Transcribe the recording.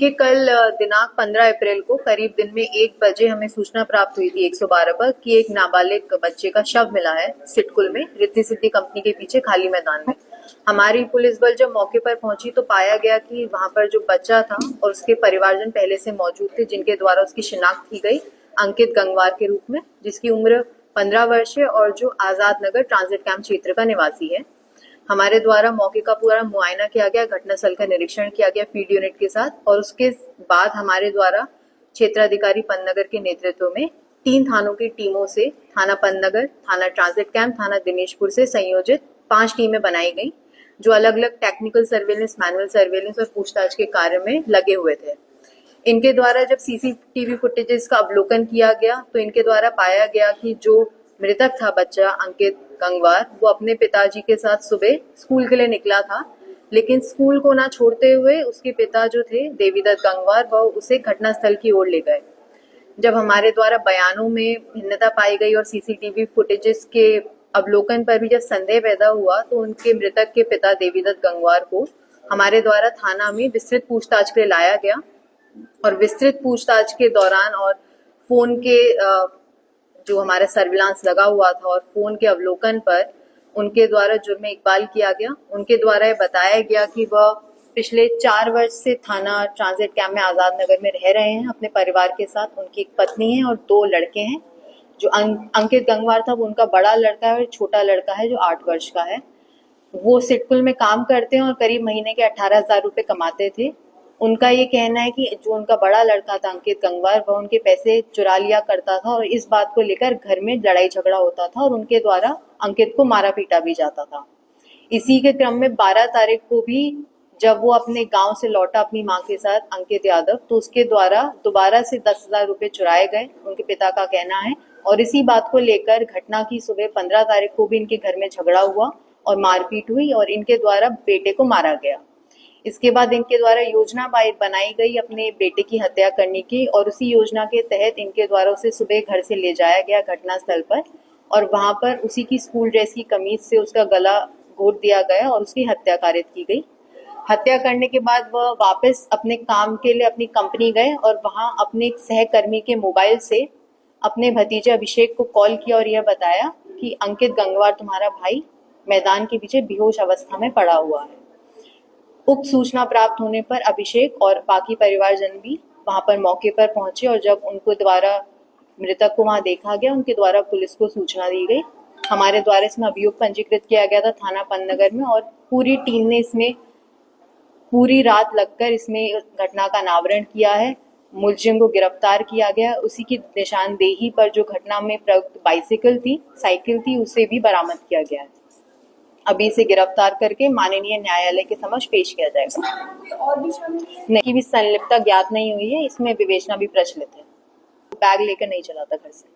देखिए, कल दिनांक 15 अप्रैल को करीब दिन में 1 बजे हमें सूचना प्राप्त हुई थी 112 पर कि एक नाबालिग बच्चे का शव मिला है सिडकुल में, रिद्धि सिद्धि कंपनी के पीछे खाली मैदान में। हमारी पुलिस बल जब मौके पर पहुंची तो पाया गया कि वहां पर जो बच्चा था और उसके परिवारजन पहले से मौजूद थे, जिनके द्वारा उसकी शिनाख्त की गई अंकित गंगवार के रूप में, जिसकी उम्र 15 वर्ष है और जो आजाद नगर ट्रांजिट कैंप क्षेत्र का निवासी है। हमारे द्वारा मौके का पूरा मुआयना किया गया, घटनास्थल का निरीक्षण किया गया फील्ड यूनिट के साथ, और उसके बाद हमारे द्वारा क्षेत्राधिकारी पन्नगर के नेतृत्व में 3 थानों की टीमों से थाना पन्नगर, थाना ट्रांजिट कैंप, थाना दिनेशपुर से संयोजित 5 टीमें बनाई गई, जो अलग अलग टेक्निकल सर्वेलेंस, मैनुअल सर्वेलेंस और पूछताछ के कार्य में लगे हुए थे। इनके द्वारा जब सीसीटीवी फुटेजेस का अवलोकन किया गया तो इनके द्वारा पाया गया कि जो मृतक था बच्चा अंकित गंगवार, वो अपने पिताजी के साथ सुबह स्कूल के लिए निकला था, लेकिन स्कूल को ना छोड़ते हुए उसके पिता जो थे देवीदत्त गंगवार, वह उसे घटनास्थल की ओर ले गए। जब हमारे द्वारा बयानों में भिन्नता पाई गई और सीसीटीवी फुटेजेस के अवलोकन पर भी जब संदेह पैदा हुआ तो उनके मृतक के पिता देवीदत्त गंगवार को हमारे द्वारा थाना में विस्तृत पूछताछ के लिए लाया गया, और विस्तृत पूछताछ के दौरान और फोन के जो हमारा सर्विलांस लगा हुआ था और फोन के अवलोकन पर उनके द्वारा जुर्म इकबाल किया गया। उनके द्वारा ये बताया गया कि वह पिछले 4 वर्ष से थाना ट्रांजिट कैंप में आजाद नगर में रह रहे हैं अपने परिवार के साथ। उनकी एक पत्नी है और 2 लड़के हैं। जो अंकित गंगवार था वो उनका बड़ा लड़का है और छोटा लड़का है जो 8 वर्ष का है। वो सिडकुल में काम करते हैं और करीब महीने के 18,000 रुपए कमाते थे। उनका ये कहना है कि जो उनका बड़ा लड़का था अंकित गंगवार, वह उनके पैसे चुरा लिया करता था और इस बात को लेकर घर में लड़ाई झगड़ा होता था और उनके द्वारा अंकित को मारा पीटा भी जाता था। इसी के क्रम में 12 तारीख को भी जब वो अपने गांव से लौटा अपनी मां के साथ अंकित यादव, तो उसके द्वारा दोबारा से 10,000 रुपए चुराए गए, उनके पिता का कहना है। और इसी बात को लेकर घटना की सुबह 15 तारीख को भी इनके घर में झगड़ा हुआ और मारपीट हुई और इनके द्वारा बेटे को मारा गया। इसके बाद इनके द्वारा योजना बनाई गई अपने बेटे की हत्या करने की, और उसी योजना के तहत इनके द्वारा उसे सुबह घर से ले जाया गया घटनास्थल पर, और वहां पर उसी की स्कूल ड्रेस की कमीज से उसका गला घोट दिया गया और उसकी हत्या कारित की गई। हत्या करने के बाद वह वापस अपने काम के लिए अपनी कंपनी गए और वहां अपने एक सहकर्मी के मोबाइल से अपने भतीजे अभिषेक को कॉल किया और यह बताया कि अंकित गंगवार तुम्हारा भाई मैदान के पीछे बेहोश अवस्था में पड़ा हुआ है। उक्त सूचना प्राप्त होने पर अभिषेक और बाकी परिवारजन भी वहां पर मौके पर पहुंचे, और जब उनको द्वारा मृतक को वहां देखा गया, उनके द्वारा पुलिस को सूचना दी गई। हमारे द्वारा इसमें अभियोग पंजीकृत किया गया था थाना पन्नगर में, और पूरी टीम ने इसमें पूरी रात लगकर इसमें घटना का अनावरण किया है। मुलजिम को गिरफ्तार किया गया। उसी की निशानदेही पर जो घटना में प्रयुक्त साइकिल थी उसे भी बरामद किया गया है। अभी इसे गिरफ्तार करके माननीय न्यायालय के समक्ष पेश किया जाएगा। और भी शामिल नहीं, भी संलिप्तता ज्ञात नहीं हुई है, इसमें विवेचना भी प्रचलित है। बैग लेकर नहीं चला था घर से।